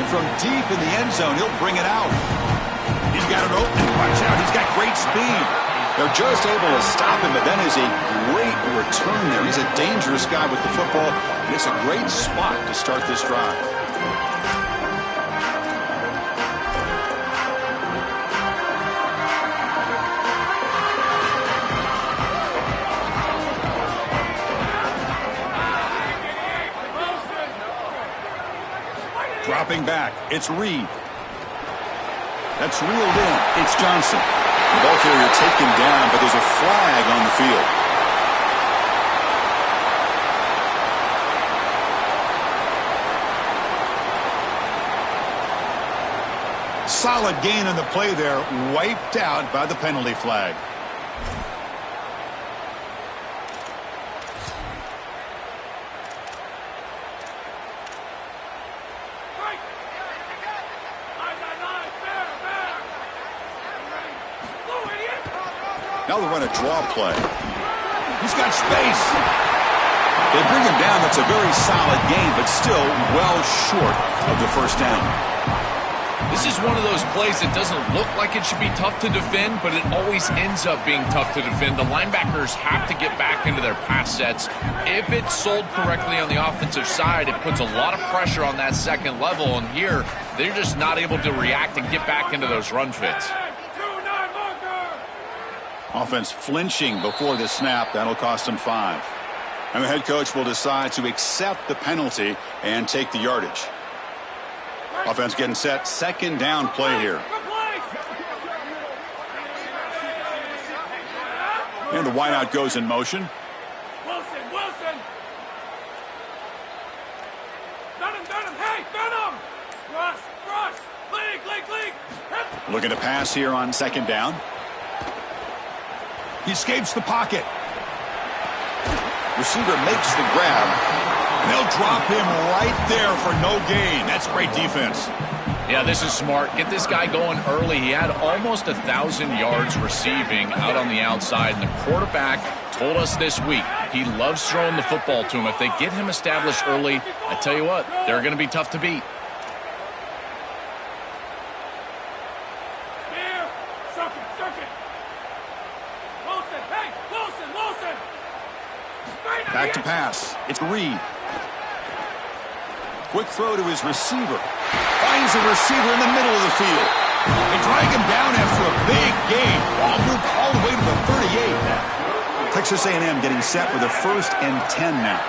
from deep in the end zone. He'll bring it out. He's got an opening. Watch out. He's got great speed. They're just able to stop him, but that is a great return there. He's a dangerous guy with the football, and it's a great spot to start this drive. Dropping back, it's Reed. That's reeled in. It's Johnson. The ball carrier taken down, but there's a flag on the field. Solid gain on the play there, wiped out by the penalty flag. Now they run a draw play. He's got space. They bring him down. That's a very solid gain, but still well short of the first down. This is one of those plays that doesn't look like it should be tough to defend, but it always ends up being tough to defend. The linebackers have to get back into their pass sets. If it's sold correctly on the offensive side, it puts a lot of pressure on that second level, and here they're just not able to react and get back into those run fits. Offense flinching before the snap. That'll cost them 5. And the head coach will decide to accept the penalty and take the yardage. Offense getting set. Second down play here. And the wideout goes in motion. Wilson. Venom. Hey, Venom. Rush. League. Looking to pass here on second down. He escapes the pocket. Receiver makes the grab. And they'll drop him right there for no gain. That's great defense. Yeah, this is smart. Get this guy going early. He had almost 1,000 yards receiving out on the outside. And the quarterback told us this week he loves throwing the football to him. If they get him established early, I tell you what, they're going to be tough to beat. Back to pass. It's Reed. Quick throw to his receiver. Finds a receiver in the middle of the field. They drag him down after a big gain. Ball moved all the way to the 38. Texas A&M getting set with a 1st and 10 now.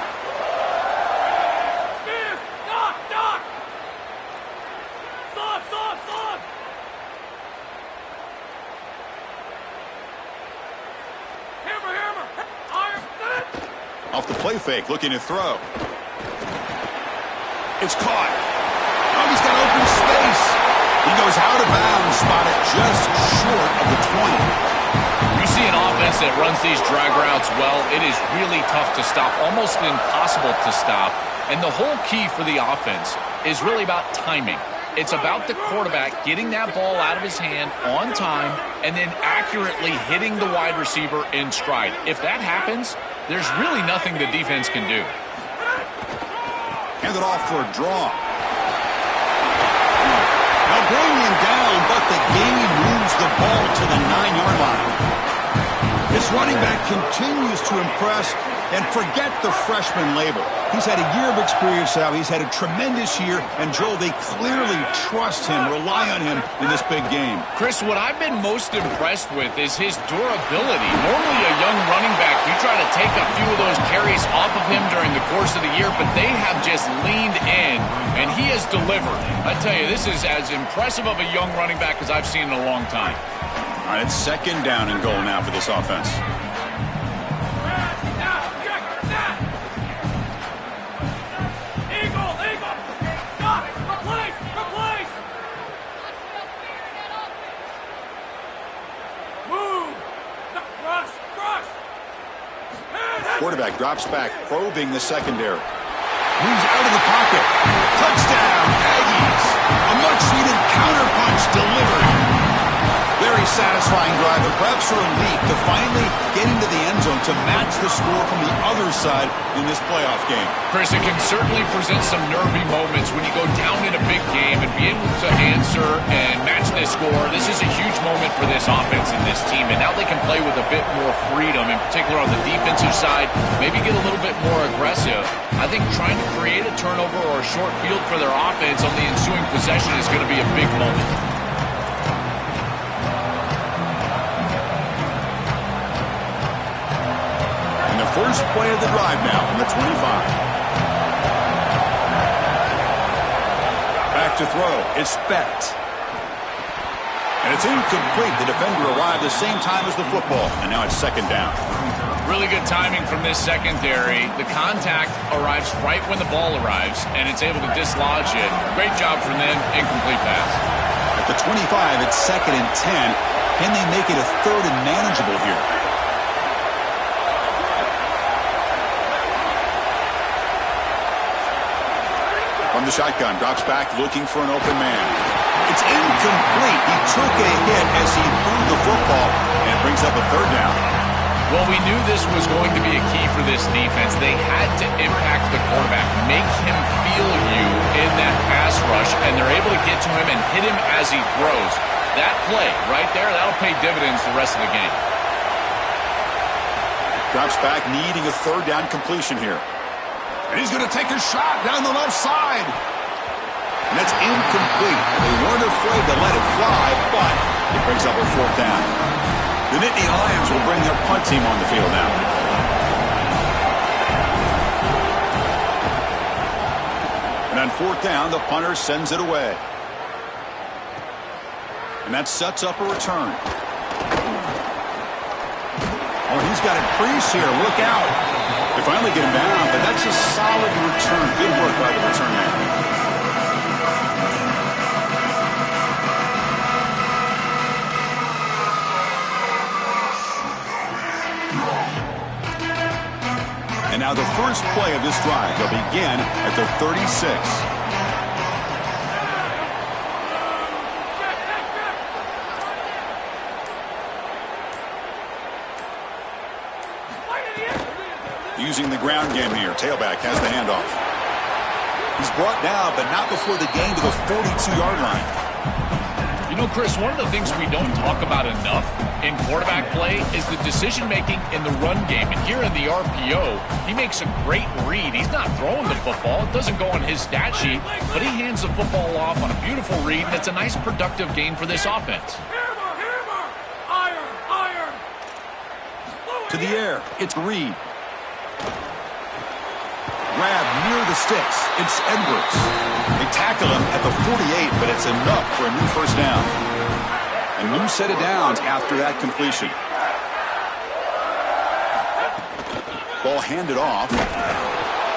Off the play fake, looking to throw. It's caught. Oh, he's got open space. He goes out of bounds, spotted just short of the 20. You see an offense that runs these drag routes well, it is really tough to stop, almost impossible to stop. And the whole key for the offense is really about timing. It's about the quarterback getting that ball out of his hand on time and then accurately hitting the wide receiver in stride. If that happens, there's really nothing the defense can do. Hand it off for a draw. Now bringing him down, but the game moves the ball to the 9-yard line. This running back continues to impress, and forget the freshman label. He's had a year of experience now. He's had a tremendous year, and Joel, they clearly trust him, rely on him in this big game. Chris, what I've been most impressed with is his durability. Normally a young running back, you try to take a few of those carries off of him during the course of the year, but they have just leaned in, and he has delivered. I tell you, this is as impressive of a young running back as I've seen in a long time. All right, it's second down and goal now for this offense. Quarterback drops back, probing the secondary. Moves out of the pocket. Touchdown, Aggies. A much-needed counterpunch delivered. Very satisfying drive. The reps are elite to finally get into the end zone to match the score from the other side in this playoff game. Chris, it can certainly present some nervy moments when you go down in a big game and be able to answer and match this score. This is a huge moment for this offense and this team, and now they can play with a bit more freedom, in particular on the defensive side, maybe get a little bit more aggressive. I think trying to create a turnover or a short field for their offense on the ensuing possession is going to be a big moment. First play of the drive now from the 25. Back to throw. It's Specht. And it's incomplete. The defender arrived the same time as the football. And now it's second down. Really good timing from this secondary. The contact arrives right when the ball arrives, and it's able to dislodge it. Great job from them. Incomplete pass. At the 25, it's second and 10. Can they make it a third and manageable here? From the shotgun, drops back looking for an open man. It's incomplete. He took a hit as he threw the football, and it brings up a third down. Well, we knew this was going to be a key for this defense. They had to impact the quarterback, make him feel you in that pass rush, and they're able to get to him and hit him as he throws. That play right there, that'll pay dividends the rest of the game. Drops back, needing a third down completion here. And he's going to take a shot down the left side. And that's incomplete. They weren't afraid to let it fly, but it brings up a fourth down. The Nittany Lions will bring their punt team on the field now. And on fourth down, the punter sends it away. And that sets up a return. Oh, he's got a crease here. Look out. They finally get him down, but that's a solid return. Good work by the return man. And now the first play of this drive will begin at the 36. Using the ground game here. Tailback has the handoff. He's brought down, but not before the gain to the 42-yard line. You know, Chris, one of the things we don't talk about enough in quarterback play is the decision-making in the run game. And here in the RPO, he makes a great read. He's not throwing the football. It doesn't go on his stat sheet, but he hands the football off on a beautiful read, and it's a nice productive gain for this offense. Hammer! Iron! To the air. It's Reed. Grab near the sticks. It's Edwards. They tackle him at the 48, but it's enough for a new first down. A new set of downs after that completion. Ball handed off.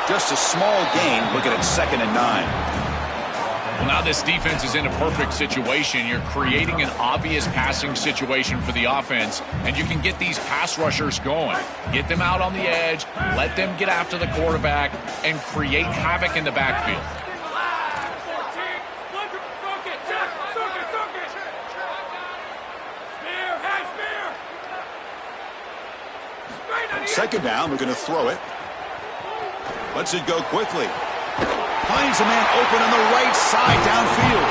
Just a small gain. Looking at second and 9. Well, now this defense is in a perfect situation. You're creating an obvious passing situation for the offense, and you can get these pass rushers going. Get them out on the edge, let them get after the quarterback, and create havoc in the backfield. Second down, we're going to throw it. Lets it go quickly. Finds a man open on the right side downfield.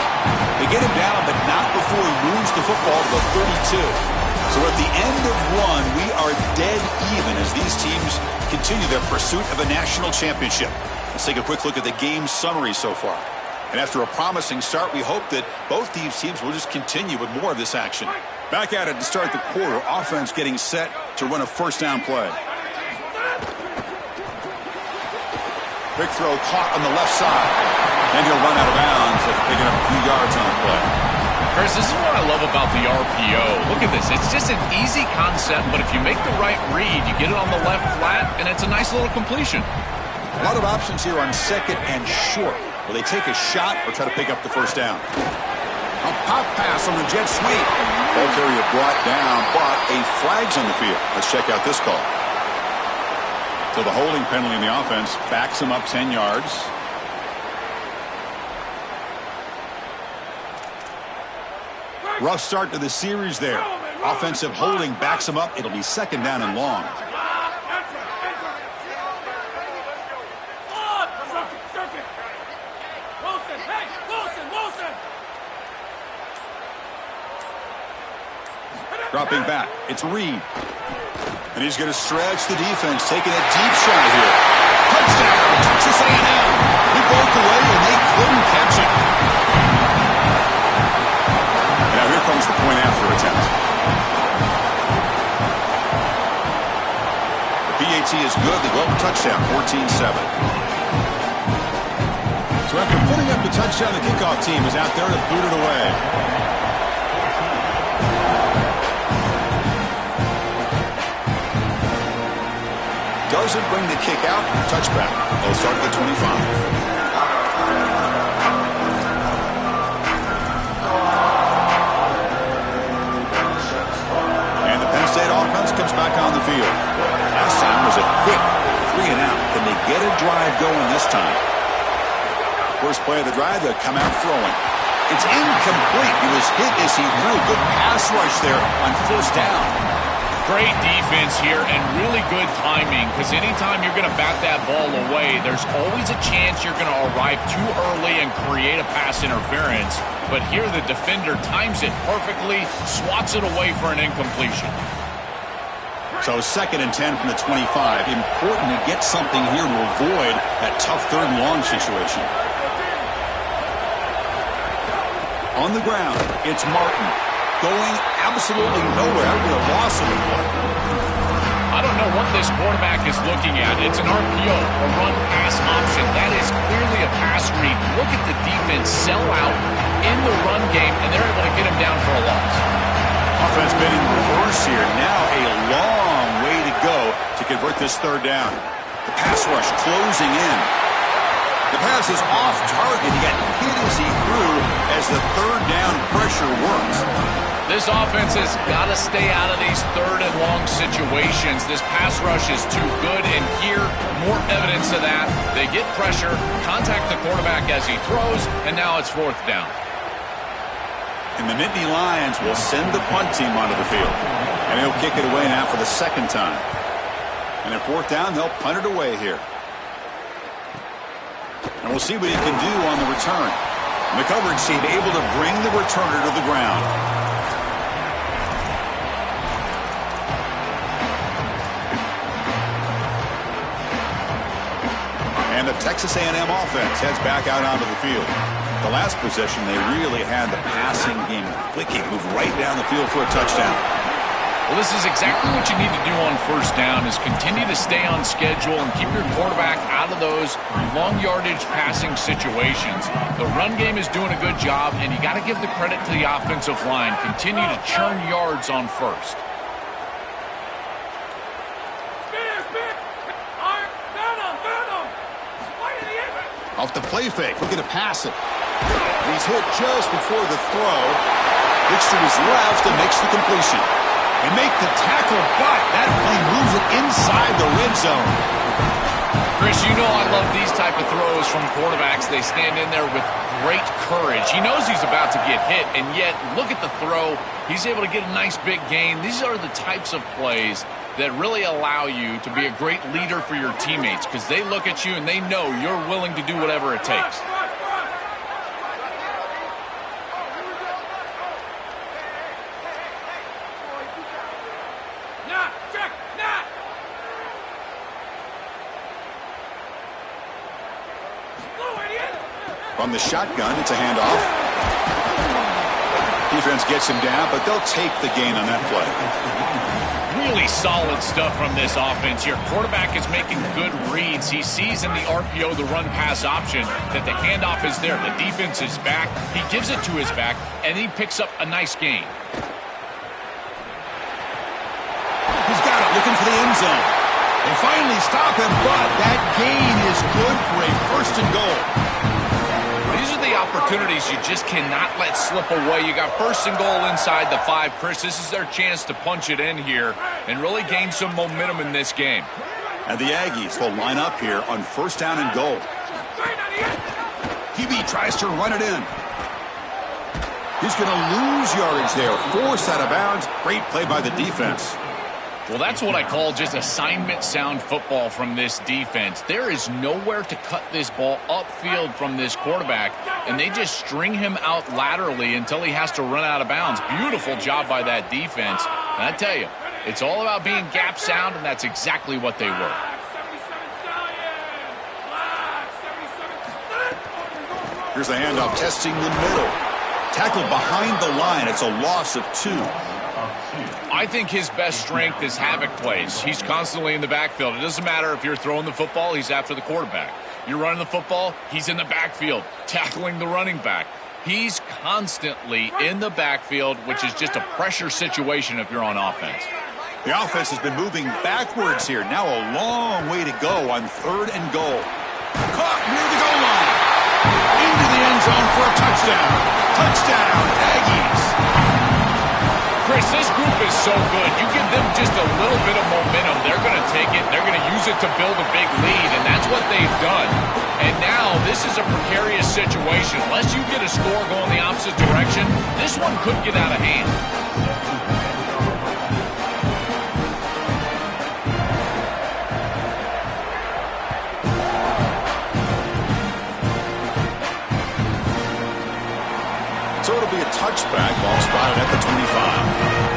They get him down, but not before he moves the football to the 32. So at the end of one, we are dead even as these teams continue their pursuit of a national championship. Let's take a quick look at the game summary so far. And after a promising start, we hope that both these teams will just continue with more of this action. Back at it to start the quarter. Offense getting set to run a first down play. Big throw caught on the left side. And he'll run out of bounds after picking up a few yards on the play. Chris, this is what I love about the RPO. Look at this. It's just an easy concept, but if you make the right read, you get it on the left flat, and it's a nice little completion. A lot of options here on second and short. Will they take a shot or try to pick up the first down? A pop pass on the jet sweep. Ball carrier brought down, but a flag's on the field. Let's check out this call. So the holding penalty in the offense backs him up 10 yards. Rough start to the series there. Offensive holding backs him up. It'll be second down and long. Dropping back, it's Reed. And he's going to stretch the defense, taking a deep shot here. Touchdown, Texas A&M. He broke away and they couldn't catch it. Now here comes the point after attempt. The PAT is good. They go up a touchdown, 14-7. So after putting up the touchdown, the kickoff team is out there to boot it away. Doesn't bring the kick out. Touchback. They'll start at the 25. And the Penn State offense comes back on the field. Last time was a quick 3 and out. Can they get a drive going this time? First play of the drive, they'll come out throwing. It's incomplete. He was hit as he threw a good pass rush there on first down. Great defense here and really good timing, because anytime you're going to bat that ball away, there's always a chance you're going to arrive too early and create a pass interference. But here the defender times it perfectly, swats it away for an incompletion. So 2nd and 10 from the 25. Important to get something here to avoid that tough 3rd and long situation. On the ground, it's Martin. Going absolutely nowhere. That would be a loss of the play. I don't know what this quarterback is looking at. It's an RPO, a run-pass option. That is clearly a pass read. Look at the defense sell out in the run game, and they're able to get him down for a loss. Offense been in reverse here. Now a long way to go to convert this 3rd down. The pass rush closing in. The pass is off target. He got hit as he threw as the 3rd down pressure works. This offense has got to stay out of these 3rd and long situations. This pass rush is too good, and here, more evidence of that. They get pressure, contact the quarterback as he throws, and now it's 4th down. And the Nittany Lions will send the punt team onto the field. And he'll kick it away now for the 2nd time. And at 4th down, they'll punt it away here. And we'll see what he can do on the return. And the coverage team able to bring the returner to the ground. And the Texas A&M offense heads back out onto the field. The last possession, they really had the passing game clicking, moved right down the field for a touchdown. Well, this is exactly what you need to do on 1st down, is continue to stay on schedule and keep your quarterback out of those long yardage passing situations. The run game is doing a good job, and you got to give the credit to the offensive line. Continue to churn yards on 1st. Off the play fake, looking to pass it. He's hit just before the throw. Looks to his left and makes the completion. And make the tackle, but that play moves it inside the red zone. Chris, you know I love these type of throws from quarterbacks. They stand in there with great courage. He knows he's about to get hit, and yet look at the throw. He's able to get a nice big gain. These are the types of plays that really allow you to be a great leader for your teammates, because they look at you and they know you're willing to do whatever it takes. From the shotgun, it's a handoff. Defense gets him down, but they'll take the gain on that play. Really solid stuff from this offense. Your quarterback is making good reads. He sees in the RPO, the run-pass option, that the handoff is there. The defense is back. He gives it to his back, and he picks up a nice gain. He's got it, looking for the end zone. They finally stop him, but that gain is good for a 1st and goal. These are the opportunities you just cannot let slip away. You got 1st and goal inside the 5. Chris, this is their chance to punch it in here and really gain some momentum in this game. And the Aggies will line up here on 1st down and goal. QB tries to run it in. He's going to lose yardage there. Forced out of bounds. Great play by the defense. Well, that's what I call just assignment sound football from this defense. There is nowhere to cut this ball upfield from this quarterback, and they just string him out laterally until he has to run out of bounds. Beautiful job by that defense. And I tell you, it's all about being gap sound, and that's exactly what they were. Here's the handoff, testing the middle. Tackled behind the line. It's a loss of 2. I think his best strength is havoc plays. He's constantly in the backfield. It doesn't matter if you're throwing the football, he's after the quarterback. You're running the football, he's in the backfield, tackling the running back. He's constantly in the backfield, which is just a pressure situation if you're on offense. The offense has been moving backwards here. Now a long way to go on 3rd and goal. Caught near the goal line. Into the end zone for a touchdown. Touchdown, Aggies. Chris, this group is so good. You give them just a little bit of momentum, they're going to take it, they're going to use it to build a big lead, and that's what they've done. And now this is a precarious situation. Unless you get a score going the opposite direction, this one could get out of hand. So it'll be a touchback, ball spotted at the 25.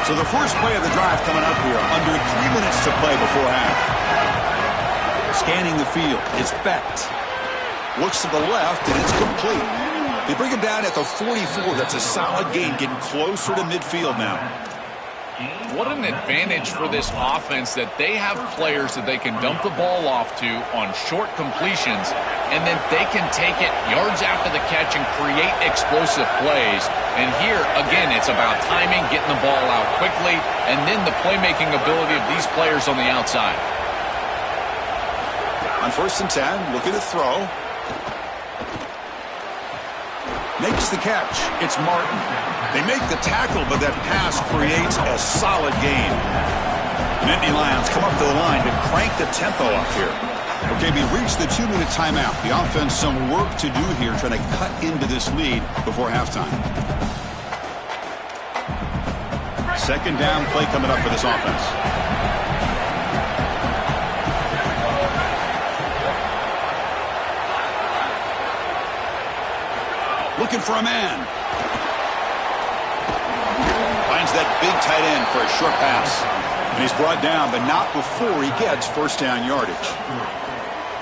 So the first play of the drive coming up here, under 3 minutes to play before half. Scanning the field, it's Becht. Looks to the left, and it's complete. They bring him down at the 44. That's a solid gain, getting closer to midfield now. What an advantage for this offense that they have players that they can dump the ball off to on short completions, and then they can take it yards after the catch and create explosive plays. And here, again, it's about timing, getting the ball out quickly, and then the playmaking ability of these players on the outside. On 1st and 10, looking to throw. Makes the catch. It's Martin. They make the tackle, but that pass creates a solid gain. Nittany Lions come up to the line to crank the tempo up here. Okay, we reached the 2-minute timeout. The offense some work to do here, trying to cut into this lead before halftime. 2nd down play coming up for this offense. Looking for a man. Finds that big tight end for a short pass. And he's brought down, but not before he gets 1st down yardage.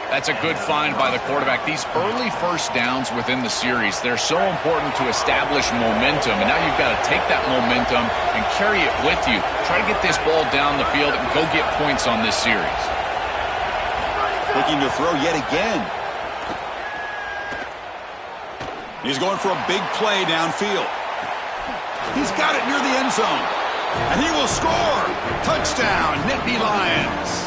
That's a good find by the quarterback. These early 1st downs within the series, they're so important to establish momentum. And now you've got to take that momentum and carry it with you. Try to get this ball down the field and go get points on this series. Looking to throw yet again. He's going for a big play downfield. He's got it near the end zone. And he will score. Touchdown, Nittany Lions.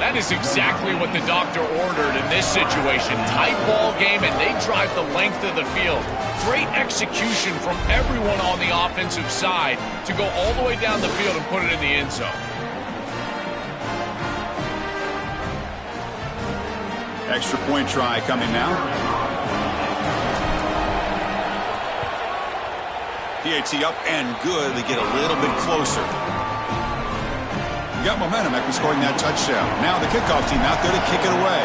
That is exactly what the doctor ordered in this situation. Tight ball game, and they drive the length of the field. Great execution from everyone on the offensive side to go all the way down the field and put it in the end zone. Extra point try coming now. PAT up and good. They get a little bit closer. You got momentum after scoring that touchdown. Now the kickoff team out there to kick it away.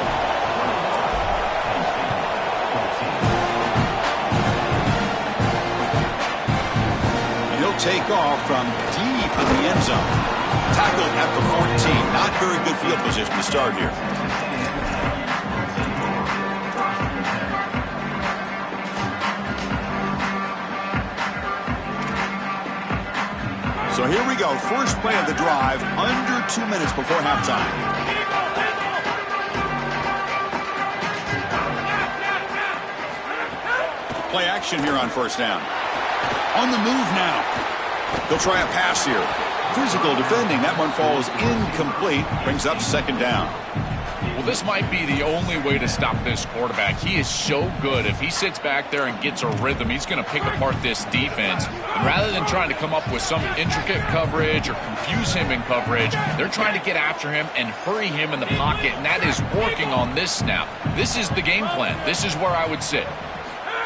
And he'll take off from deep in the end zone. Tackled at the 14. Not very good field position to start here. So here we go. First play of the drive, under 2 minutes before halftime. Play action here on 1st down. On the move now. They'll try a pass here. Physical defending. That one falls incomplete. Brings up 2nd down. Well, this might be the only way to stop this quarterback. He is so good. If he sits back there and gets a rhythm, he's going to pick apart this defense. And rather than trying to come up with some intricate coverage or confuse him in coverage, they're trying to get after him and hurry him in the pocket, and that is working on this snap. This is the game plan. This is where I would sit.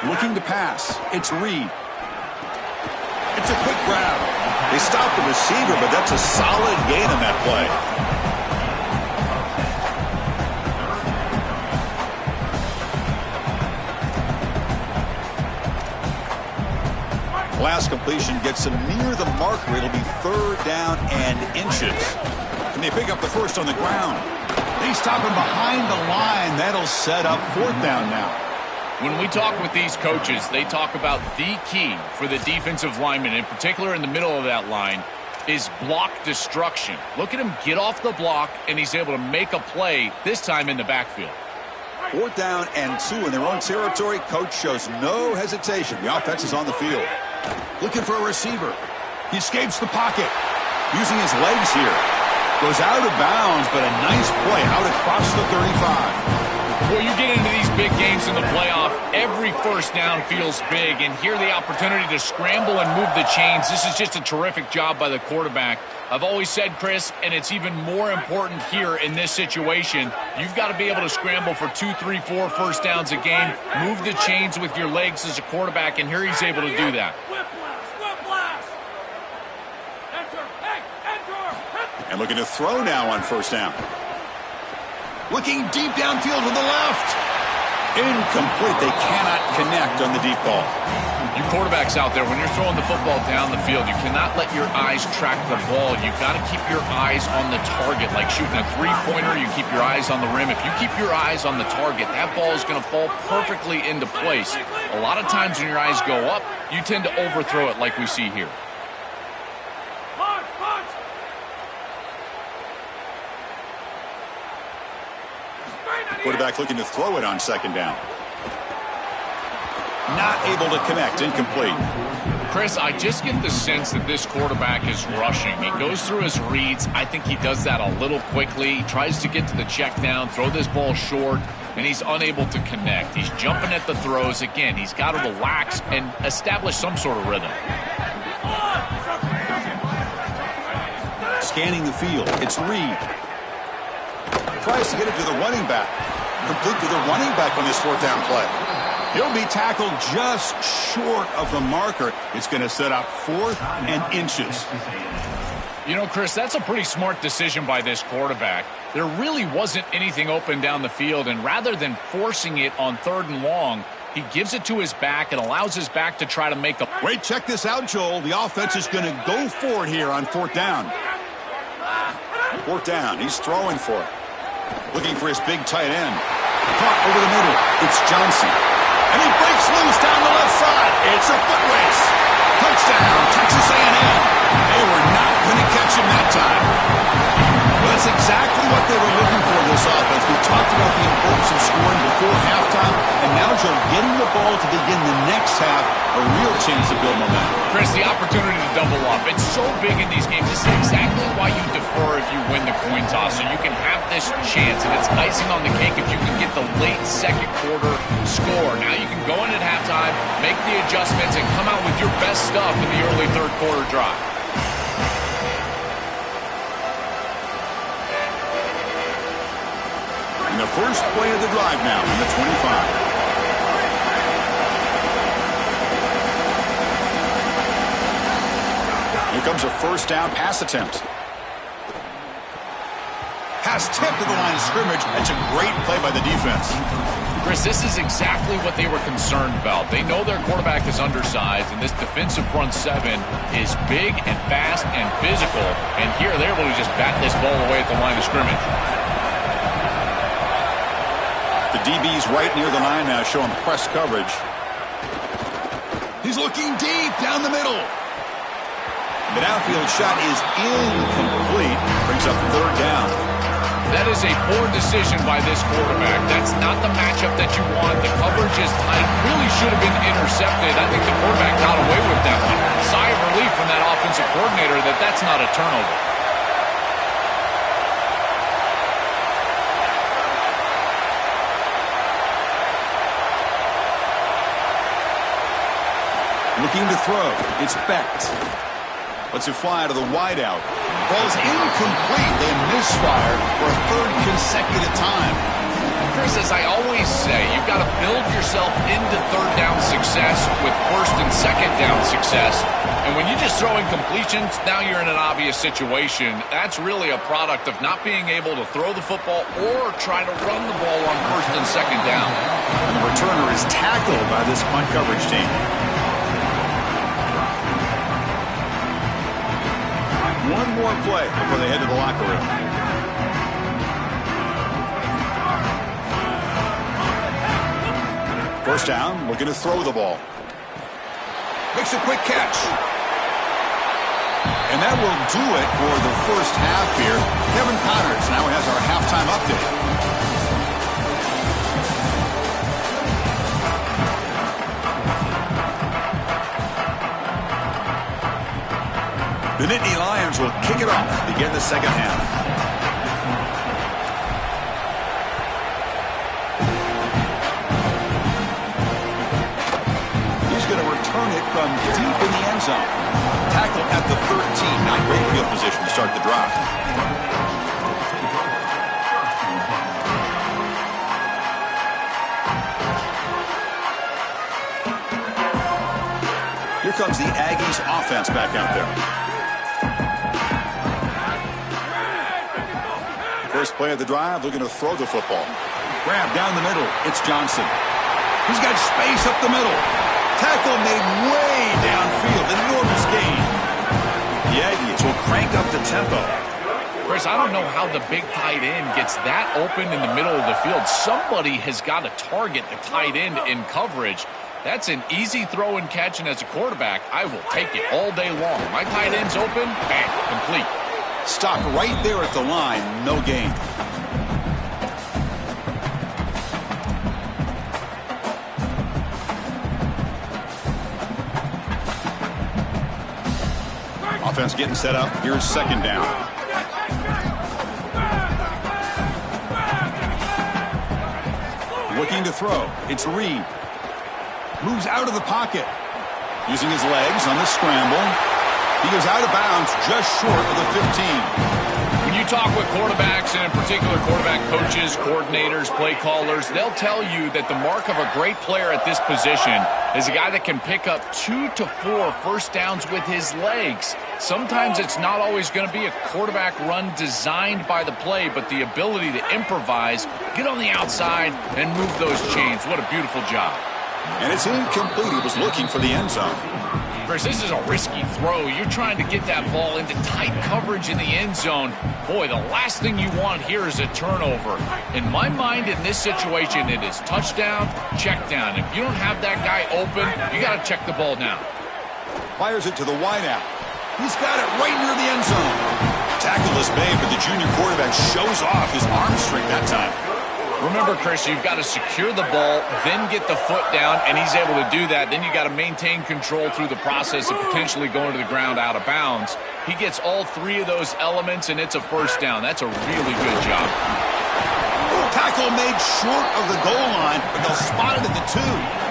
Looking to pass. It's Reed. It's a quick grab. They stopped the receiver, but that's a solid gain on that play. Last completion gets him near the marker. It'll be 3rd down and inches. And they pick up the first on the ground. They stop him behind the line. That'll set up 4th down now. When we talk with these coaches, they talk about the key for the defensive lineman, in particular in the middle of that line, is block destruction. Look at him get off the block, and he's able to make a play, this time in the backfield. 4th down and 2 in their own territory. Coach shows no hesitation. The offense is on the field. Looking for a receiver. He escapes the pocket. Using his legs here. Goes out of bounds, but a nice play out across the 35. Well, you get into these big games in the playoff, every first down feels big, and here the opportunity to scramble and move the chains. This is just a terrific job by the quarterback. I've always said, Chris, and it's even more important here in this situation, you've got to be able to scramble for 2, 3, 4 first downs a game, move the chains with your legs as a quarterback, and here he's able to do that. And looking to throw now on 1st down. Looking deep downfield to the left. Incomplete. They cannot connect on the deep ball. You quarterbacks out there, when you're throwing the football down the field, you cannot let your eyes track the ball. You've got to keep your eyes on the target. Like shooting a three-pointer, you keep your eyes on the rim. If you keep your eyes on the target, that ball is going to fall perfectly into place. A lot of times when your eyes go up, you tend to overthrow it like we see here. Quarterback looking to throw it on 2nd down. Not able to connect. Incomplete. Chris, I just get the sense that this quarterback is rushing. He goes through his reads. I think he does that a little quickly. He tries to get to the check down, throw this ball short, and he's unable to connect. He's jumping at the throws. Again, he's got to relax and establish some sort of rhythm. Scanning the field. It's Reed. Tries to get it to the running back. Complete to the running back on this 4th down play. He'll be tackled just short of the marker. It's going to set up 4th and inches. You know, Chris, that's a pretty smart decision by this quarterback. There really wasn't anything open down the field, and rather than forcing it on 3rd and long, he gives it to his back and allows his back to try to make a... Wait, check this out, Joel. The offense is going to go for it here on 4th down. 4th down. He's throwing for it. Looking for his big tight end. Caught over the middle. It's Johnson. And he breaks loose down the left side. It's a foot race. Touchdown, Texas A&M. They were not going to catch him that time. Well, that's exactly what they were looking for, this offense. We talked about the importance of scoring before halftime, and now Joe getting the ball to begin the next half, a real chance to build momentum. Chris, the opportunity to double up, it's so big in these games. This is exactly why you defer if you win the coin toss, so you can have this chance, and it's icing on the cake if you can get the late 2nd quarter score. Now you can go in at halftime, make the adjustments, and come out with your best stuff in the early 3rd quarter drive. And the first play of the drive now on the 25. Here comes a 1st down pass attempt. Pass tipped to the line of scrimmage. That's a great play by the defense. Chris, this is exactly what they were concerned about. They know their quarterback is undersized, and this defensive front 7 is big and fast and physical. And here they're able to just bat this ball away at the line of scrimmage. The DB's right near the line now, showing press coverage. He's looking deep down the middle. The downfield shot is incomplete. Brings up 3rd down. That is a poor decision by this quarterback. That's not the matchup that you want. The coverage is tight. Really should have been intercepted. I think the quarterback got away with that one. Sigh of relief from that offensive coordinator that that's not a turnover. Looking to throw. It's Becht. Lets it fly out of the wideout. Ball's incomplete. They misfire for a third consecutive time. Chris, as I always say, you've got to build yourself into third down success with first and second down success. And when you just throw in completions, now you're in an obvious situation. That's really a product of not being able to throw the football or try to run the ball on first and second down. And the returner is tackled by this punt coverage team. One more play before they head to the locker room. First down, looking to throw the ball. Makes a quick catch. And that will do it for the first half here. Kevin Connors now has our halftime update. The Nittany Lions will kick it off to begin the second half. Return it from deep in the end zone. Tackle at the 13. Not great field position to start the drive. Here comes the Aggies offense back out there. First play of the drive, looking to throw the football. Grab down the middle. It's Johnson. He's got space up the middle. Tackle made way downfield. Enormous gain. The Aggies will crank up the tempo. Chris, I don't know how the big tight end gets that open in the middle of the field. Somebody has got to target the tight end in coverage. That's an easy throw and catch, and as a quarterback, I will take it all day long. My tight end's open, bang, complete. Stopped right there at the line, no gain. Offense getting set up. Here's second down. Looking to throw. It's Reed. Moves out of the pocket. Using his legs on the scramble. He goes out of bounds just short of the 15. When you talk with quarterbacks, and in particular quarterback coaches, coordinators, play callers, they'll tell you that the mark of a great player at this position is a guy that can pick up 2 to 4 first downs with his legs. Sometimes it's not always going to be a quarterback run designed by the play, but the ability to improvise, get on the outside, and move those chains. What a beautiful job. And it's incomplete. He was looking for the end zone. Chris, this is a risky throw. You're trying to get that ball into tight coverage in the end zone. Boy, the last thing you want here is a turnover. In my mind, in this situation, it is touchdown, check down. If you don't have that guy open, you got to check the ball down. Fires it to the wideout. He's got it right near the end zone. Tackleless Bay, but the junior quarterback shows off his arm strength that time. Remember, Chris, you've got to secure the ball, then get the foot down, and he's able to do that. Then you got to maintain control through the process of potentially going to the ground out of bounds. He gets all three of those elements, and it's a first down. That's a really good job. Tackle made short of the goal line, but they'll spot it at the 2.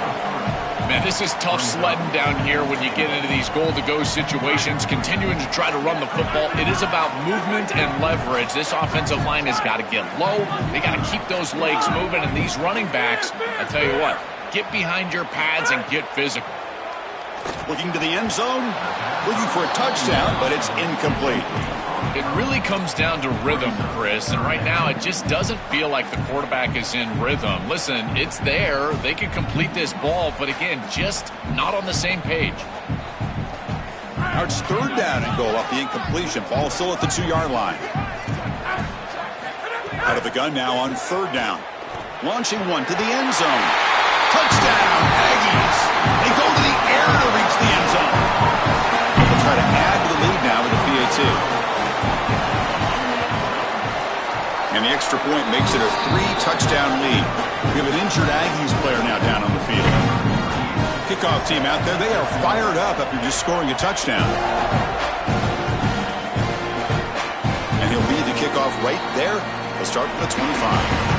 Man, this is tough sledding down here when you get into these goal-to-go situations, continuing to try to run the football. It is about movement and leverage. This offensive line has got to get low. They got to keep those legs moving, and these running backs, I tell you what, get behind your pads and get physical. Looking to the end zone, looking for a touchdown, but it's incomplete. It really comes down to rhythm, Chris, and right now it just doesn't feel like the quarterback is in rhythm. Listen, it's there. They can complete this ball, but again, just not on the same page. Now it's third down and goal off the incompletion. Ball still at the 2-yard line. Out of the gun now on third down. Launching one to the end zone. Touchdown, Aggies. They go to the air to reach the end zone. They'll try to add to the lead now with the PAT. And the extra point makes it a 3-touchdown lead. We have an injured Aggies player now down on the field. Kickoff team out there, they are fired up after just scoring a touchdown. And he'll lead the kickoff right there. He'll start from the 25.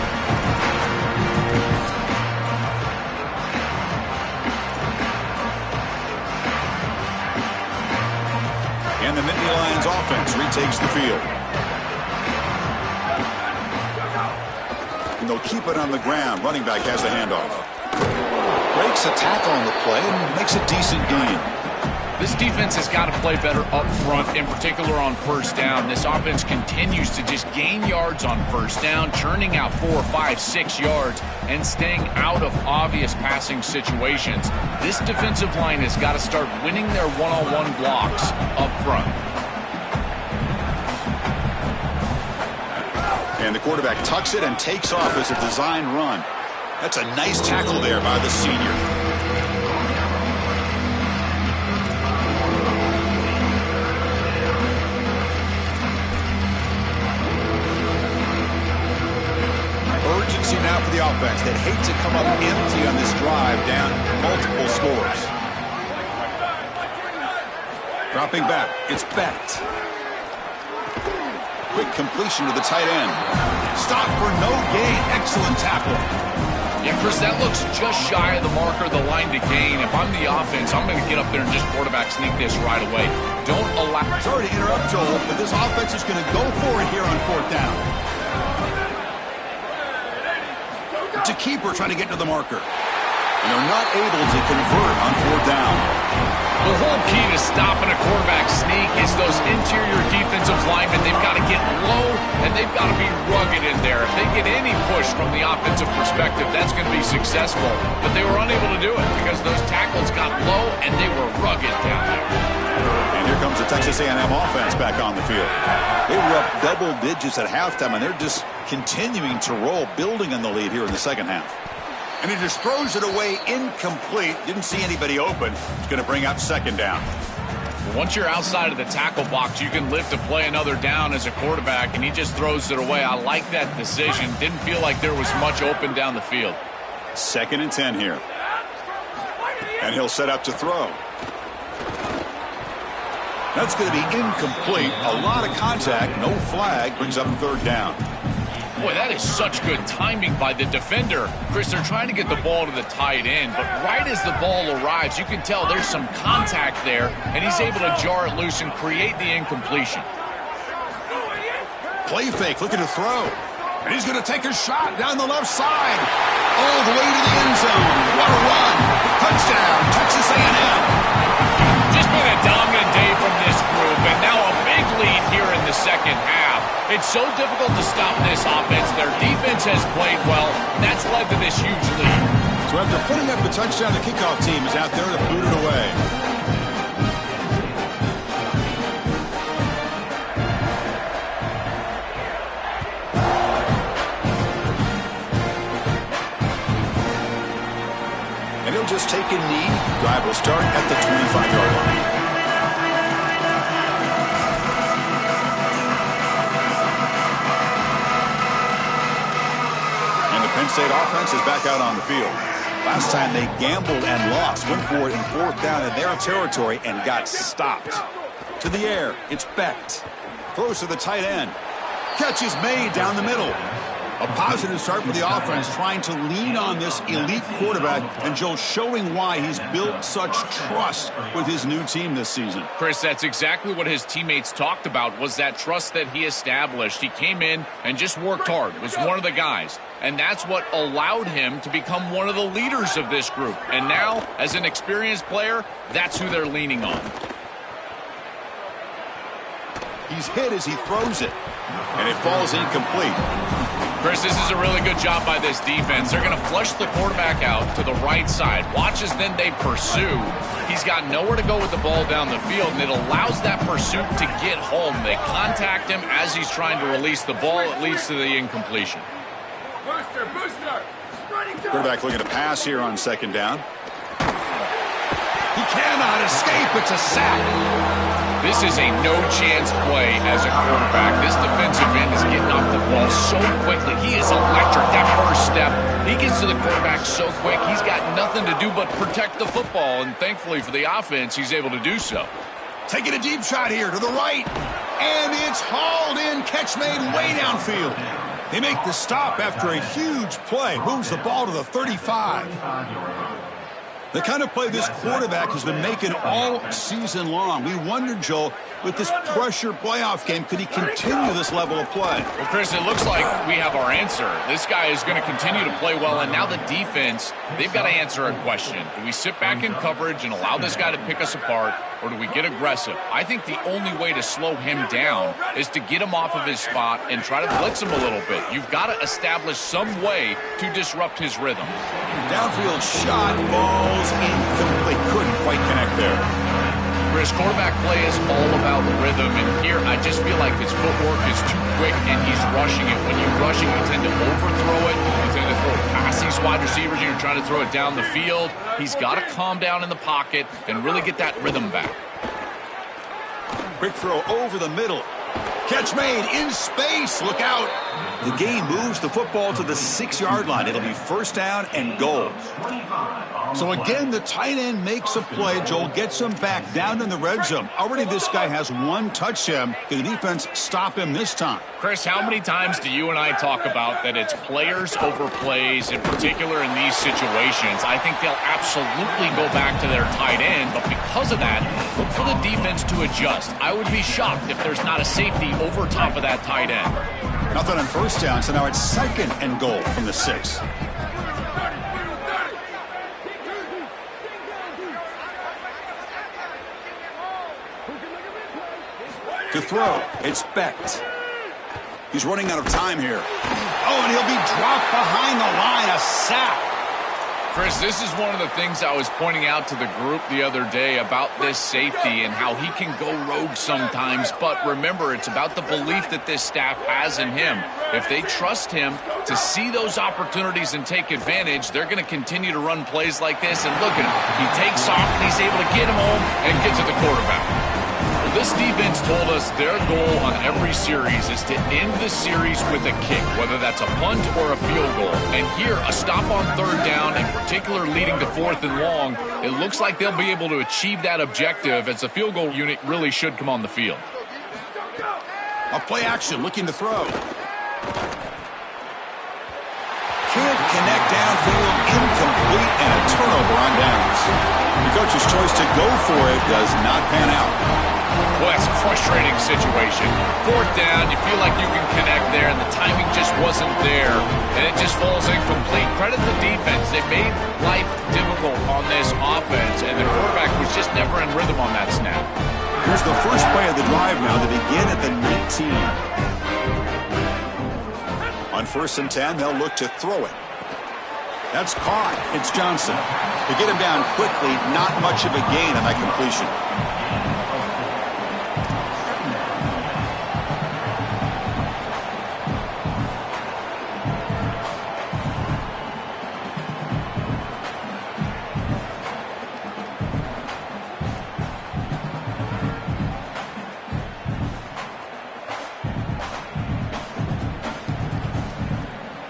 the Nittany Lions offense retakes the field. And they'll keep it on the ground. Running back has the handoff. Breaks a tackle on the play and makes a decent gain. This defense has got to play better up front, in particular on first down. This offense continues to just gain yards on first down, churning out 4, 5, 6 yards, and staying out of obvious passing situations. This defensive line has got to start winning their one-on-one blocks up front. And the quarterback tucks it and takes off as a design run. That's a nice tackle there by the senior. Urgency now for the offense. They'd hate to come up empty on this drive, down multiple scores. Dropping back, it's Becht. Quick completion to the tight end. Stop for no gain. Excellent tackle. Yeah, Chris, that looks just shy of the marker, the line to gain. If I'm the offense, I'm going to get up there and just quarterback sneak this right away. Don't allow... Sorry to interrupt, Joel, but this offense is going to go for it here on fourth down. It's a keeper trying to get to the marker. And they're not able to convert on fourth down. The whole key to stopping a quarterback sneak is those interior defensive linemen. They've got to get low, and they've got to be rugged in there. If they get any push from the offensive perspective, that's going to be successful. But they were unable to do it because those tackles got low, and they were rugged down there. And here comes the Texas A&M offense back on the field. They were up double digits at halftime, and they're just continuing to roll, building on the lead here in the second half. And he just throws it away incomplete. Didn't see anybody open. It's going to bring up second down. Once you're outside of the tackle box, you can live to play another down as a quarterback, and he just throws it away. I like that decision. Didn't feel like there was much open down the field. 2nd and 10 here. And he'll set up to throw. That's going to be incomplete. A lot of contact, no flag, brings up third down. Boy, that is such good timing by the defender. Chris, they're trying to get the ball to the tight end, but right as the ball arrives, you can tell there's some contact there, and he's able to jar it loose and create the incompletion. Play fake, looking to throw. And he's going to take a shot down the left side. All the way to the end zone. What a run. Touchdown, Texas A&M. Just been a dominant day from this group, and now a big lead here in the second half. It's so difficult to stop this offense. Their defense has played well, and that's led to this huge lead. So after putting up the touchdown, the kickoff team is out there to boot it away. And he'll just take a knee. Drive will start at the 25-yard line. Penn State offense is back out on the field. Last time they gambled and lost. Went for it in fourth down in their territory and got stopped. To the air, it's Becht. Throws to the tight end. Catch is made down the middle. A positive start for the offense, trying to lean on this elite quarterback, and Joe showing why he's built such trust with his new team this season. Chris, that's exactly what his teammates talked about, was that trust that he established. He came in and just worked hard, was one of the guys, and that's what allowed him to become one of the leaders of this group. And now, as an experienced player, that's who they're leaning on. He's hit as he throws it, and it falls incomplete. Chris, this is a really good job by this defense. They're going to flush the quarterback out to the right side. Watch as then they pursue. He's got nowhere to go with the ball down the field, and it allows that pursuit to get home. They contact him as he's trying to release the ball. It leads to the incompletion. Booster, booster. Quarterback looking to pass here on second down. He cannot escape. It's a sack. This is a no-chance play as a quarterback. This defensive end is getting off the ball so quickly. He is electric. That first step, he gets to the quarterback so quick, he's got nothing to do but protect the football, and thankfully for the offense, he's able to do so. Taking a deep shot here to the right, and it's hauled in. Catch made way downfield. They make the stop after a huge play. Moves the ball to the 35. The kind of play this quarterback has been making all season long. We wondered, Joel, with this pressure playoff game, could he continue this level of play? Well, Chris, it looks like we have our answer. This guy is going to continue to play well, and now the defense, they've got to answer a question. Do we sit back in coverage and allow this guy to pick us apart, or do we get aggressive? I think the only way to slow him down is to get him off of his spot and try to blitz him a little bit. You've got to establish some way to disrupt his rhythm. Downfield shot, falls incomplete. Couldn't quite connect there. Chris, quarterback play is all about rhythm, and here I just feel like his footwork is too quick and he's rushing it. When you rush it, you tend to overthrow it. You tend to throw it past these wide receivers, and you're trying to throw it down the field. He's got to calm down in the pocket and really get that rhythm back. Quick throw over the middle. Catch made in space. Look out. The game moves the football to the 6-yard line. It'll be first down and goal. So again, the tight end makes a play. Joel gets him back down in the red zone. Already this guy has one touchdown. Can the defense stop him this time? Chris, how many times do you and I talk about that it's players over plays, in particular in these situations? I think they'll absolutely go back to their tight end, but because of that, look for the defense to adjust. I would be shocked if there's not a safety over top of that tight end. Nothing on first down, so now it's second and goal from the 6. To throw, it's Becht. He's running out of time here. Oh, and he'll be dropped behind the line, a sack. Chris, this is one of the things I was pointing out to the group the other day about this safety and how he can go rogue sometimes. But remember, it's about the belief that this staff has in him. If they trust him to see those opportunities and take advantage, they're going to continue to run plays like this. And look at him. He takes off and he's able to get him home and get to the quarterback. This defense told us their goal on every series is to end the series with a kick, whether that's a punt or a field goal. And here, a stop on third down, in particular leading to 4th and long, it looks like they'll be able to achieve that objective as the field goal unit really should come on the field. A play action, looking to throw. Can't connect downfield, incomplete, and a turnover on downs. The coach's choice to go for it does not pan out. Well, that's a frustrating situation. 4th down, you feel like you can connect there, and the timing just wasn't there, and it just falls incomplete. Credit the defense. They made life difficult on this offense, and the quarterback was just never in rhythm on that snap. Here's the first play of the drive now to begin at the 19. On 1st and 10, they'll look to throw it. That's caught. It's Johnson. To get him down quickly, not much of a gain on that completion.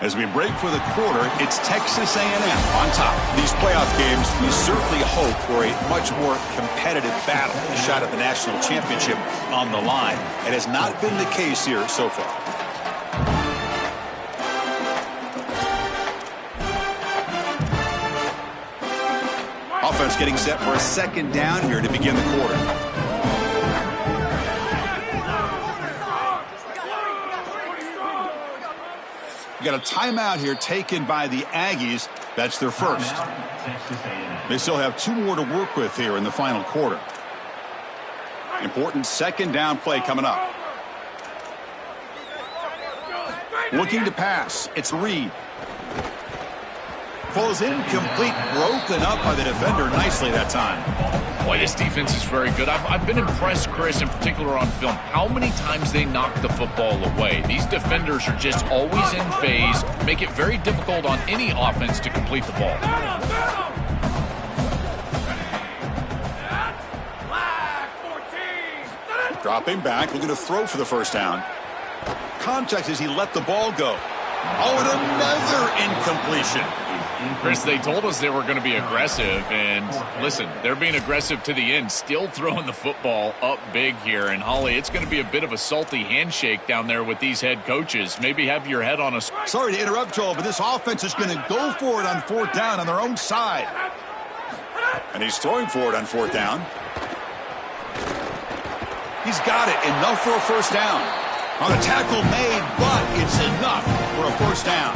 As we break for the quarter, it's Texas A&M on top. These playoff games, we certainly hope for a much more competitive battle, a shot at the national championship on the line. It has not been the case here so far. Offense getting set for a second down here to begin the quarter. You got a timeout here taken by the Aggies. That's their first. They still have 2 more to work with here in the final quarter. Important second down play coming up. Looking to pass. It's Reed. Falls incomplete, broken up by the defender nicely that time. Boy, this defense is very good. I've been impressed, Chris, in particular on film, how many times they knock the football away. These defenders are just always in phase, make it very difficult on any offense to complete the ball. Dropping back, looking to throw for the first down. Contact as he let the ball go. Oh, and another incompletion. Chris, they told us they were going to be aggressive, and listen, they're being aggressive to the end, still throwing the football up big here. And, Holly, it's going to be a bit of a salty handshake down there with these head coaches. Maybe have your head on a... Sorry to interrupt, Joel, but this offense is going to go for it on 4th down on their own side. And he's throwing for it on fourth down. He's got it. Enough for a first down. On a tackle made, but it's enough for a first down.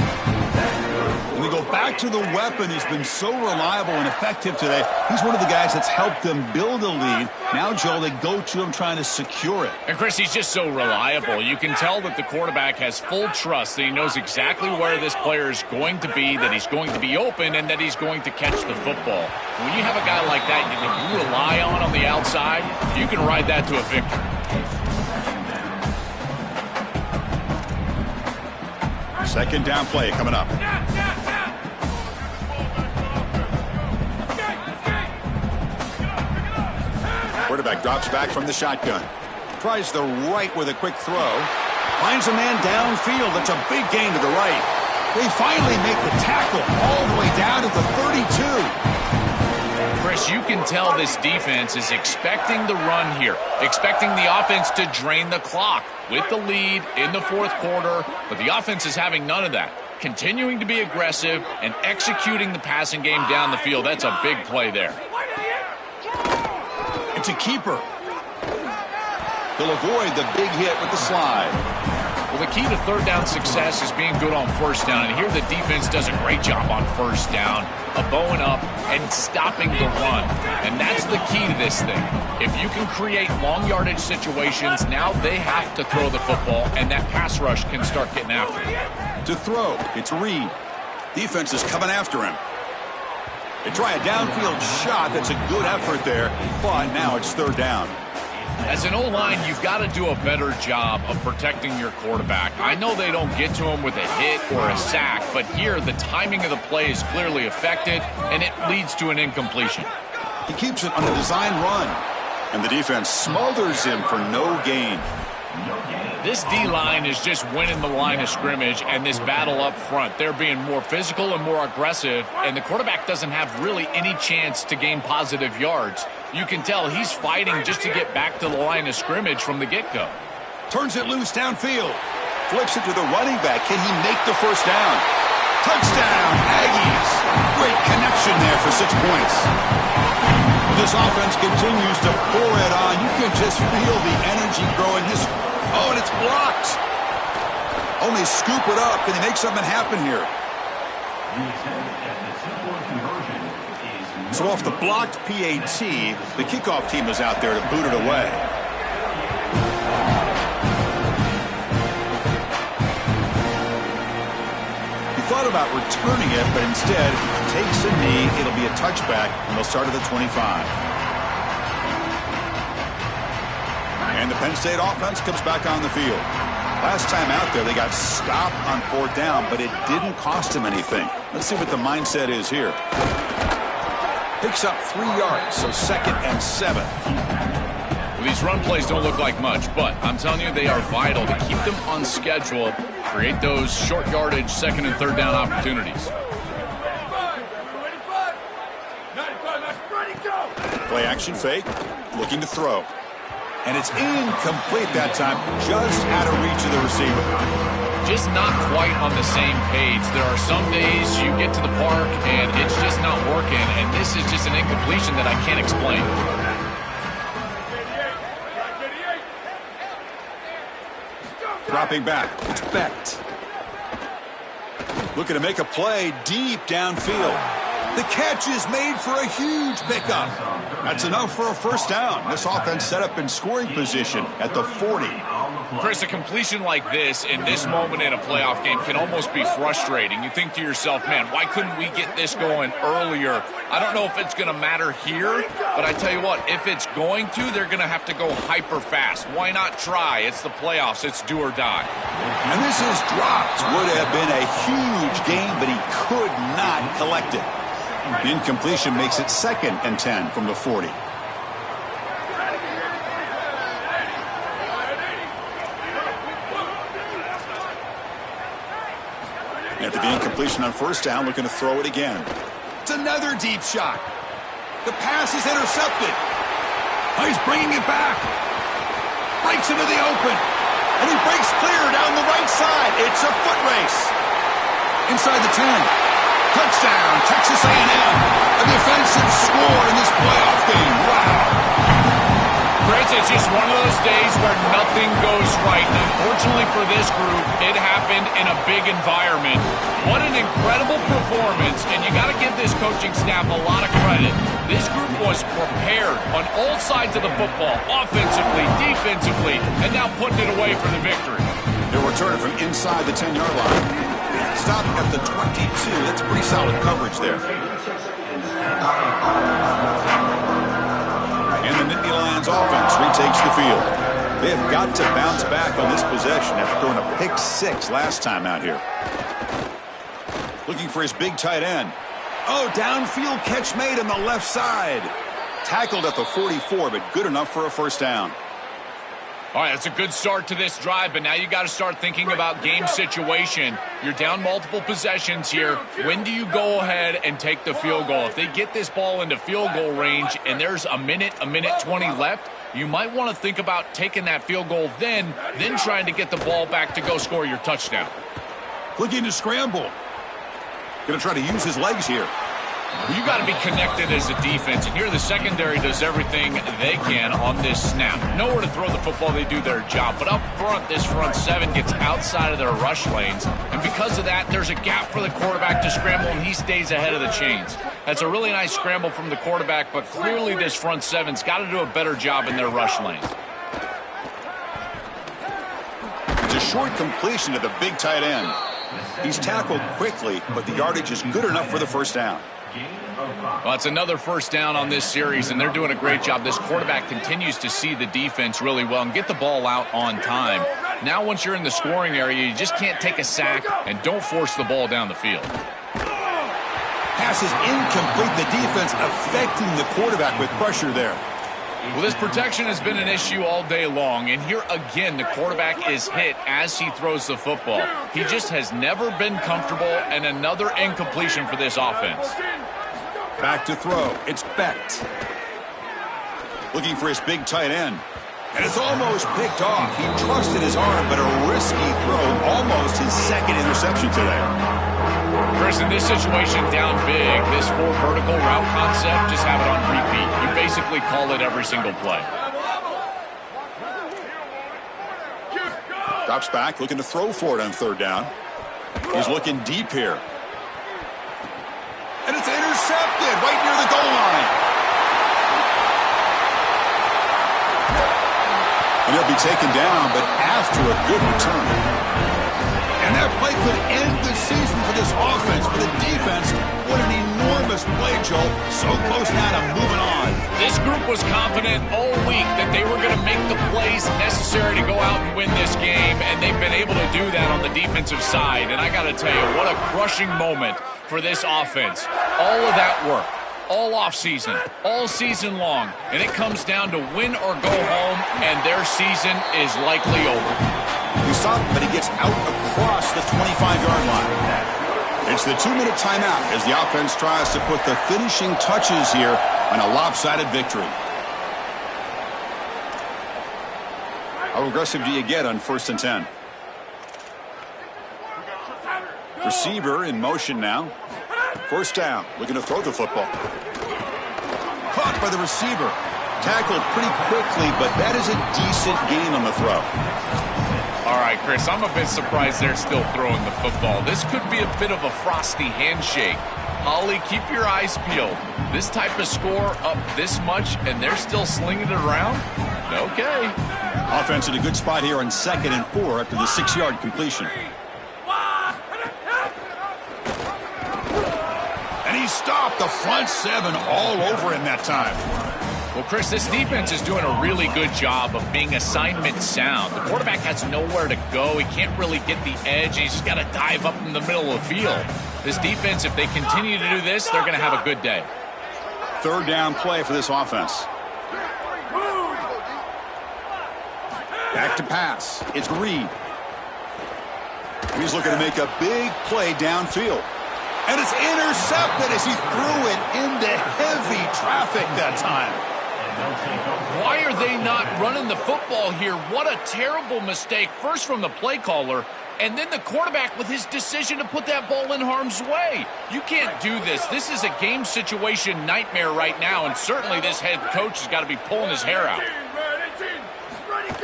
And we go back to the weapon who's been so reliable and effective today. He's one of the guys that's helped them build a lead. Now, Joe, they go to him trying to secure it. And, Chris, he's just so reliable. You can tell that the quarterback has full trust that he knows exactly where this player is going to be, that he's going to be open, and that he's going to catch the football. When you have a guy like that that you rely on the outside, you can ride that to a victory. Second down play coming up. Quarterback drops back from the shotgun. Tries the right with a quick throw. Finds a man downfield. That's a big gain to the right. They finally make the tackle all the way down to the 32. Chris, you can tell this defense is expecting the run here, expecting the offense to drain the clock with the lead in the fourth quarter, but the offense is having none of that. Continuing to be aggressive and executing the passing game down the field. That's a big play there. It's a keeper. He'll avoid the big hit with the slide. Well, the key to third down success is being good on first down, and here the defense does a great job on first down of bowing up and stopping the run, and that's the key to this thing. If you can create long yardage situations, now they have to throw the football, and that pass rush can start getting after it. To throw, it's Reed. Defense is coming after him. They try a downfield shot. That's a good effort there, but now it's third down. As an O-line, you've got to do a better job of protecting your quarterback. I know they don't get to him with a hit or a sack, but here the timing of the play is clearly affected, and it leads to an incompletion. He keeps it on the design run, and the defense smothers him for no gain. This D-line is just winning the line of scrimmage and this battle up front. They're being more physical and more aggressive, and the quarterback doesn't have really any chance to gain positive yards. You can tell he's fighting just to get back to the line of scrimmage from the get-go. Turns it loose downfield. Flips it to the running back. Can he make the first down? Touchdown, Aggies. Great connection there for 6 points. This offense continues to pour it on. You can just feel the energy growing. Oh, and it's blocked. Only scoop it up. Can they make something happen here? So off the blocked PAT, the kickoff team is out there to boot it away. He thought about returning it, but instead takes a knee. It'll be a touchback, and they'll start at the 25. And the Penn State offense comes back on the field. Last time out there, they got stopped on fourth down, but it didn't cost them anything. Let's see what the mindset is here. Picks up 3 yards, so 2nd and 7. Well, these run plays don't look like much, but I'm telling you, they are vital to keep them on schedule, create those short yardage 2nd and 3rd down opportunities. Play action fake, looking to throw. And it's incomplete that time, just out of reach of the receiver. Just not quite on the same page. There are some days you get to the park and it's just not working, and this is just an incompletion that I can't explain. Dropping back, it's Becht. Looking to make a play deep downfield. The catch is made for a huge pickup. That's enough for a first down. This offense set up in scoring position at the 40. Chris, a completion like this in this moment in a playoff game can almost be frustrating. You think to yourself, man, why couldn't we get this going earlier? I don't know if it's going to matter here, but I tell you what, if it's going to, they're going to have to go hyper fast. Why not try? It's the playoffs. It's do or die. And this is dropped. Would have been a huge game, but he could not collect it. The incompletion makes it 2nd and 10 from the 40. After the incompletion on first down, looking to throw it again. It's another deep shot. The pass is intercepted. Oh, he's bringing it back. Breaks into the open. And he breaks clear down the right side. It's a foot race. Inside the 10. Touchdown, Texas A&M. A defensive score just one of those days where nothing goes right. And unfortunately for this group, it happened in a big environment. What an incredible performance, and you got to give this coaching staff a lot of credit. This group was prepared on all sides of the football, offensively, defensively, and now putting it away for the victory. They'll return it from inside the 10-yard line. Stop at the 22. That's pretty solid coverage there. And the Nittany Lions offense retakes the field. They have got to bounce back on this possession after throwing a pick 6 last time out here. Looking for his big tight end. Oh, downfield catch made on the left side. Tackled at the 44, but good enough for a first down. All right, that's a good start to this drive, but now you got to start thinking about game situation. You're down multiple possessions here. When do you go ahead and take the field goal? If they get this ball into field goal range and there's a minute 20 left, you might want to think about taking that field goal then trying to get the ball back to go score your touchdown. Looking to scramble. Going to try to use his legs here. You got to be connected as a defense, and here the secondary does everything they can on this snap. Nowhere to throw the football, they do their job. But up front, this front seven gets outside of their rush lanes, and because of that, there's a gap for the quarterback to scramble, and he stays ahead of the chains. That's a really nice scramble from the quarterback, but clearly this front seven's got to do a better job in their rush lanes. It's a short completion to the big tight end. He's tackled quickly, but the yardage is good enough for the first down. Well, it's another first down on this series, and they're doing a great job. This quarterback continues to see the defense really well and get the ball out on time. Now, once you're in the scoring area, you just can't take a sack and don't force the ball down the field. Pass is incomplete. The defense affecting the quarterback with pressure there. Well, this protection has been an issue all day long, and here again the quarterback is hit as he throws the football. He just has never been comfortable, and another incompletion for this offense. Back to throw. It's Becht. Looking for his big tight end. And it's almost picked off. He trusted his arm, but a risky throw. Almost his second interception today. Chris, in this situation, down big, this 4 vertical route concept, just have it on repeat. You basically call it every single play. Drops back, looking to throw for it on third down. He's looking deep here. And it's intercepted right near the goal line. And he'll be taken down, but after a good return. And that play could end the season for this offense. For the defense, what an enormous play, Joel. So close now to moving on. This group was confident all week that they were going to make the plays necessary to go out and win this game, and they've been able to do that on the defensive side. And I got to tell you, what a crushing moment for this offense. All of that work, all offseason, all season long, and it comes down to win or go home, and their season is likely over. He stopped, but he gets out across the 25-yard line. It's the 2-minute timeout as the offense tries to put the finishing touches here on a lopsided victory. How aggressive do you get on 1st and 10? Receiver in motion now. First down, looking to throw the football. Caught by the receiver. Tackled pretty quickly, but that is a decent gain on the throw. All right, Chris, I'm a bit surprised they're still throwing the football. This could be a bit of a frosty handshake. Holly, keep your eyes peeled. This type of score up this much, and they're still slinging it around? Okay. Offense in a good spot here on 2nd and 4 after the 6-yard completion. And he stopped the front 7 all over him that time. Well, Chris, this defense is doing a really good job of being assignment sound. The quarterback has nowhere to go. He can't really get the edge. He's just got to dive up in the middle of the field. This defense, if they continue to do this, they're going to have a good day. 3rd down play for this offense. Back to pass. It's Reed. He's looking to make a big play downfield. And it's intercepted as he threw it into heavy traffic that time. Why are they not running the football here? What a terrible mistake. First from the play caller, and then the quarterback with his decision to put that ball in harm's way. You can't do this. This is a game situation nightmare right now, and certainly this head coach has got to be pulling his hair out.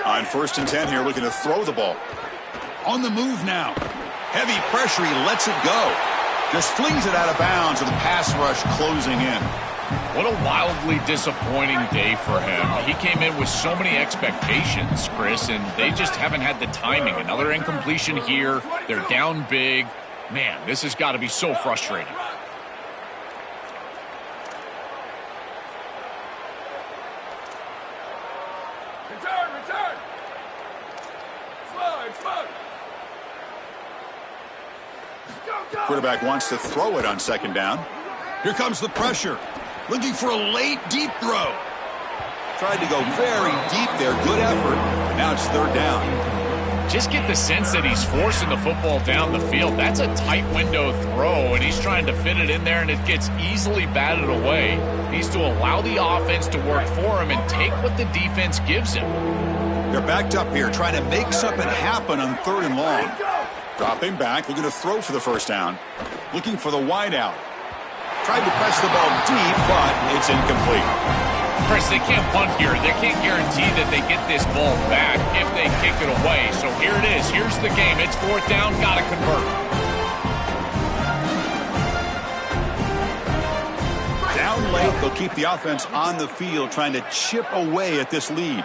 On 1st and 10 here, looking to throw the ball. On the move now. Heavy pressure, he lets it go. Just flings it out of bounds with the pass rush closing in. What a wildly disappointing day for him. He came in with so many expectations, Chris, and they just haven't had the timing. Another incompletion here. They're down big. Man, this has got to be so frustrating. Return. Slug. Go. Quarterback wants to throw it on 2nd down. Here comes the pressure. Looking for a late, deep throw. Tried to go very deep there. Good effort. But now it's 3rd down. Just get the sense that he's forcing the football down the field. That's a tight window throw, and he's trying to fit it in there, and it gets easily batted away. He needs to allow the offense to work for him and take what the defense gives him. They're backed up here, trying to make something happen on 3rd and long. Dropping back, looking to throw for the 1st down. Looking for the wide out. Tried to press the ball deep, but it's incomplete. Chris, they can't punt here. They can't guarantee that they get this ball back if they kick it away. So here it is. Here's the game. It's 4th down. Got to convert. Down late, they'll keep the offense on the field, trying to chip away at this lead.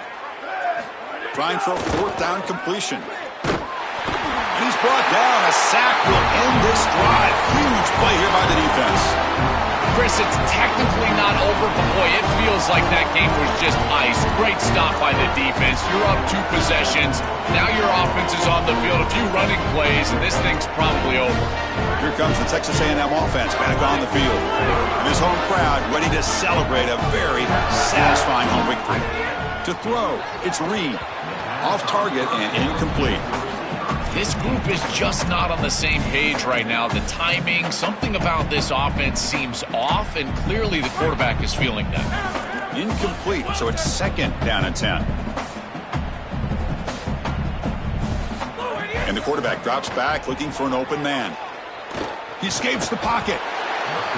Trying for a 4th down completion. He's brought down. A sack will end this drive. Huge play here by the defense. Chris, it's technically not over, but boy, it feels like that game was just ice. Great stop by the defense. You're up 2 possessions. Now your offense is on the field. A few running plays, and this thing's probably over. Here comes the Texas A&M offense back on the field. And his home crowd ready to celebrate a very satisfying home victory. To throw, it's Reed. Off target and incomplete. This group is just not on the same page right now. The timing, something about this offense seems off, and clearly the quarterback is feeling that. Incomplete, so it's 2nd down and 10. And the quarterback drops back, looking for an open man. He escapes the pocket.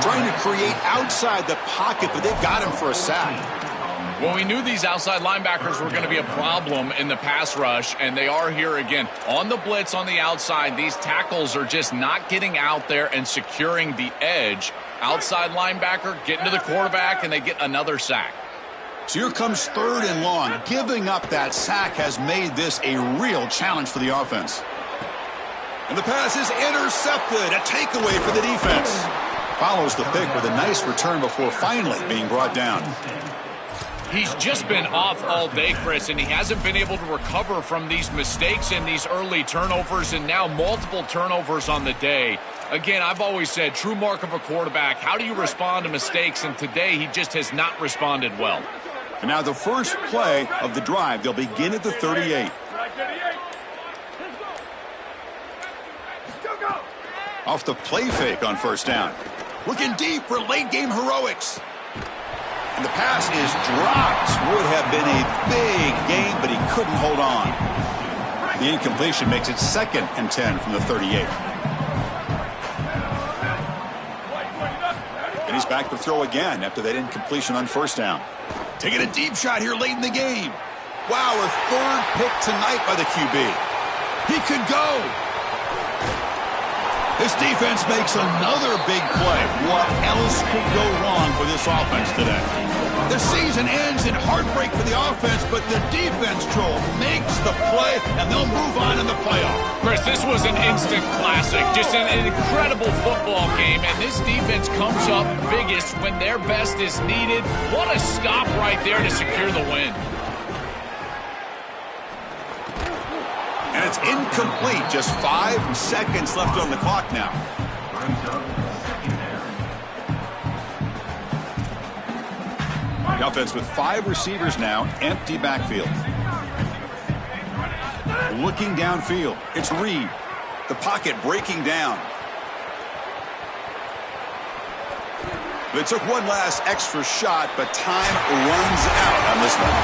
Trying to create outside the pocket, but they've got him for a sack. Well, we knew these outside linebackers were going to be a problem in the pass rush, and they are here again. On the blitz on the outside, these tackles are just not getting out there and securing the edge. Outside linebacker getting to the quarterback, and they get another sack. So here comes 3rd and long. Giving up that sack has made this a real challenge for the offense. And the pass is intercepted. A takeaway for the defense. Follows the pick with a nice return before finally being brought down. He's just been off all day, Chris, and he hasn't been able to recover from these mistakes and these early turnovers, and now multiple turnovers on the day. Again, I've always said, true mark of a quarterback, how do you respond to mistakes? And today, he just has not responded well. And now the first play of the drive, they'll begin at the 38. Off the play fake on 1st down. Looking deep for late game heroics. And the pass is dropped. Would have been a big game, but he couldn't hold on. The incompletion makes it 2nd and 10 from the 38. And he's back to throw again after that incompletion on 1st down. Taking a deep shot here late in the game. Wow, a 3rd pick tonight by the QB. He could go. This defense makes another big play. What else could go wrong for this offense today? The season ends in heartbreak for the offense, but the defense, Joel, makes the play, and they'll move on in the playoff. Chris, this was an instant classic. Just an incredible football game, and this defense comes up biggest when their best is needed. What a stop right there to secure the win. And it's incomplete. Just 5 seconds left on the clock now. The offense with 5 receivers now, empty backfield. Looking downfield, it's Reed. The pocket breaking down. They took one last extra shot, but time runs out on this one.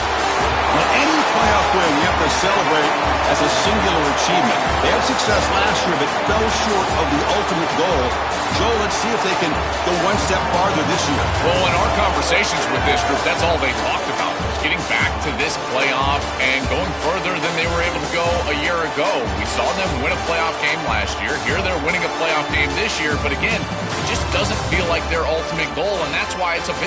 Well, any playoff win you have to celebrate as a singular achievement. They had success last year, but fell short of the ultimate goal. Joel, let's see if they can go one step farther this year. Well, in our conversation conversations with this group, that's all they talked about. Getting back to this playoff and going further than they were able to go a year ago. We saw them win a playoff game last year. Here they're winning a playoff game this year. But again, it just doesn't feel like their ultimate goal, and that's why it's a bit